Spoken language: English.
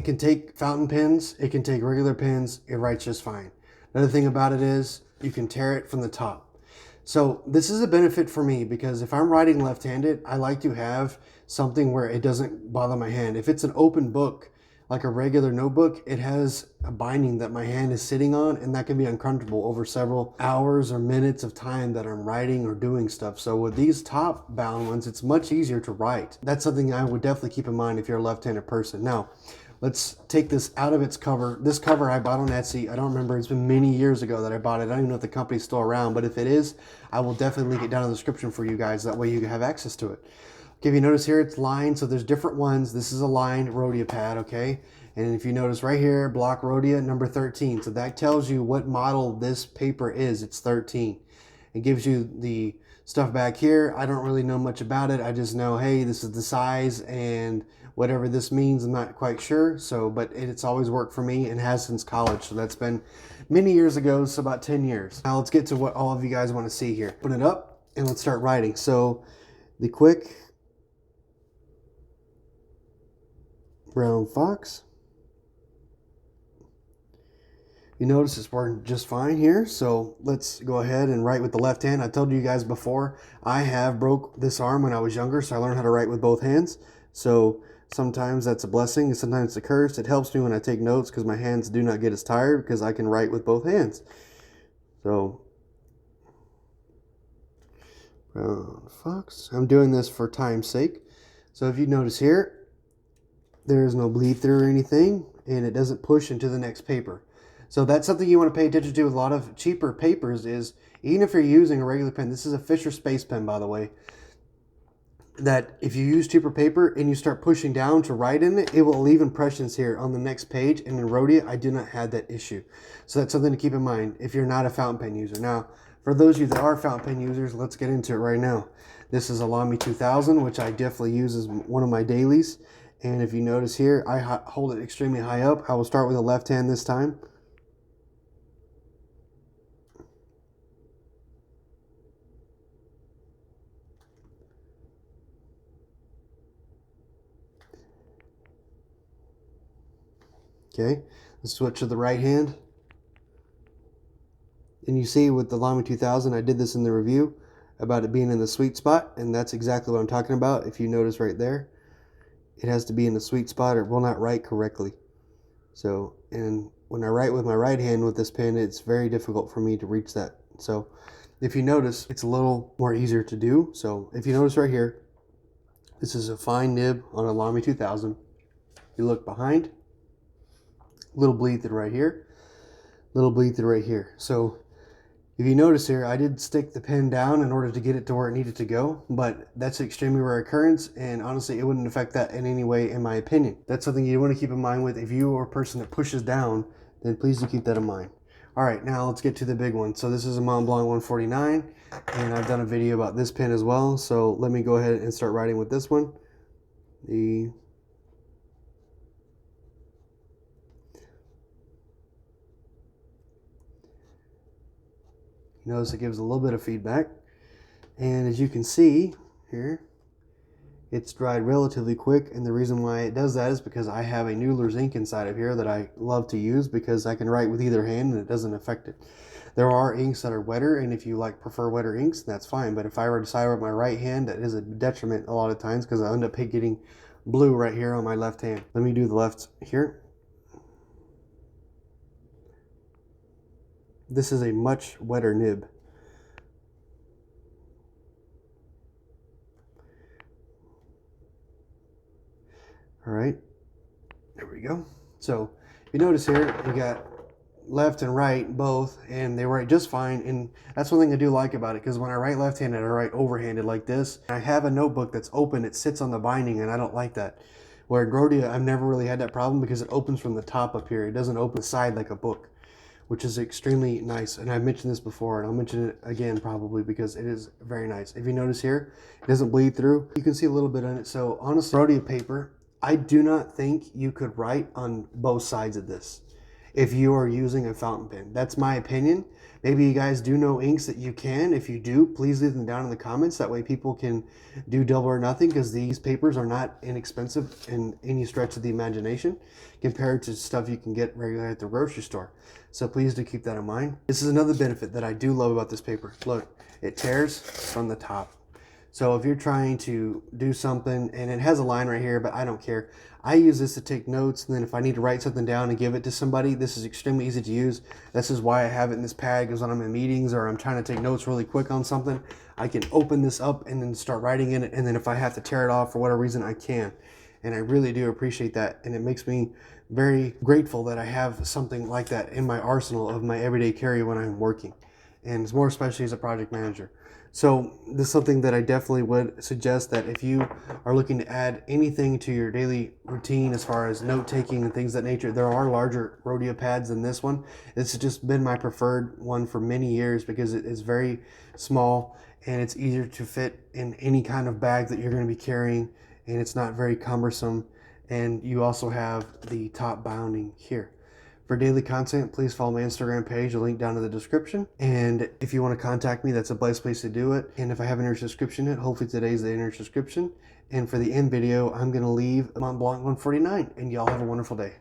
It can take fountain pens, it can take regular pens, it writes just fine. Another thing about it is you can tear it from the top. So this is a benefit for me because if I'm writing left-handed, I like to have something where it doesn't bother my hand. If it's an open book, like a regular notebook, it has a binding that my hand is sitting on, and that can be uncomfortable over several hours or minutes of time that I'm writing or doing stuff. So with these top bound ones, it's much easier to write. That's something I would definitely keep in mind if you're a left-handed person. Now, let's take this out of its cover. This cover I bought on Etsy. I don't remember. It's been many years ago that I bought it. I don't even know if the company's still around, but if it is, I will definitely link it down in the description for you guys. That way you have access to it. Okay, if you notice here, it's lined, so there's different ones. This is a lined Rhodia pad, okay? And if you notice right here, block Rhodia number 13. So that tells you what model this paper is. It's 13. It gives you the stuff back here. I don't really know much about it. I just know, hey, this is the size, and whatever this means, I'm not quite sure. So, but it's always worked for me and has since college. So that's been many years ago, so about 10 years. Now let's get to what all of you guys want to see here. Open it up and let's start writing. So the quick brown fox. You notice it's working just fine here, so let's go ahead and write with the left hand. I told you guys before, I have broke this arm when I was younger, so I learned how to write with both hands. So sometimes that's a blessing, and sometimes it's a curse. It helps me when I take notes because my hands do not get as tired because I can write with both hands. So, brown fox. I'm doing this for time's sake. So if you notice here, there is no bleed through or anything, and it doesn't push into the next paper. So that's something you want to pay attention to with a lot of cheaper papers is, even if you're using a regular pen, this is a Fisher Space Pen, by the way, that if you use cheaper paper and you start pushing down to write in it, it will leave impressions here on the next page. And in Rhodia, I do not have that issue. So that's something to keep in mind if you're not a fountain pen user. Now, for those of you that are fountain pen users, let's get into it right now. This is a Lamy 2000, which I definitely use as one of my dailies. And if you notice here, I hold it extremely high up. I will start with the left hand this time. Okay, let's switch to the right hand. And you see with the Lamy 2000, I did this in the review about it being in the sweet spot, and that's exactly what I'm talking about. If you notice right there, it has to be in the sweet spot or it will not write correctly. So, and when I write with my right hand with this pen, it's very difficult for me to reach that. So if you notice, it's a little more easier to do. So if you notice right here, this is a fine nib on a Lamy 2000. You look behind, little bleed through right here, little bleed through right here. So if you notice here, I did stick the pen down in order to get it to where it needed to go, but that's an extremely rare occurrence, and honestly, it wouldn't affect that in any way, in my opinion. That's something you want to keep in mind with. If you are a person that pushes down, then please do keep that in mind. All right, now let's get to the big one. So this is a Montblanc 149, and I've done a video about this pen as well, so let me go ahead and start writing with this one. Notice it gives a little bit of feedback, and as you can see here, it's dried relatively quick, and the reason why it does that is because I have a Noodler's ink inside of here that I love to use because I can write with either hand and it doesn't affect it. There are inks that are wetter, and if you prefer wetter inks, that's fine, but if I were to decide with my right hand, that is a detriment a lot of times because I end up getting blue right here on my left hand. Let me do the left here. This is a much wetter nib. All right, there we go. So if you notice here, you got left and right both, and they write just fine. And that's one thing I do like about it, because when I write left-handed, I write overhanded like this. I have a notebook that's open, it sits on the binding, and I don't like that. Where in Rhodia, I've never really had that problem because it opens from the top up here. It doesn't open the side like a book, which is extremely nice. And I've mentioned this before, and I'll mention it again probably because it is very nice. If you notice here, it doesn't bleed through. You can see a little bit on it. So honestly, Rhodia paper, I do not think you could write on both sides of this. if you are using a fountain pen. That's my opinion. Maybe you guys do know inks that you can. If you do, please leave them down in the comments. That way people can do double or nothing, because these papers are not inexpensive in any stretch of the imagination compared to stuff you can get regularly at the grocery store. So please do keep that in mind. This is another benefit that I do love about this paper. Look, it tears from the top. So if you're trying to do something, and it has a line right here, but I don't care. I use this to take notes, and then if I need to write something down and give it to somebody, this is extremely easy to use. This is why I have it in this pad, because when I'm in meetings or I'm trying to take notes really quick on something, I can open this up and then start writing in it, and then if I have to tear it off for whatever reason, I can. And I really do appreciate that, and it makes me very grateful that I have something like that in my arsenal of my everyday carry when I'm working, and more especially as a project manager. So this is something that I definitely would suggest, that if you are looking to add anything to your daily routine as far as note taking and things of that nature, there are larger Rhodia pads than this one. This has just been my preferred one for many years because it is very small and it's easier to fit in any kind of bag that you're going to be carrying, and it's not very cumbersome. And you also have the top bounding here. For daily content, please follow my Instagram page, a link down in the description. And if you want to contact me, that's the best place to do it. And if I haven't entered subscription yet, hopefully today's the enter subscription. And for the end video, I'm going to leave Montblanc 149. And y'all have a wonderful day.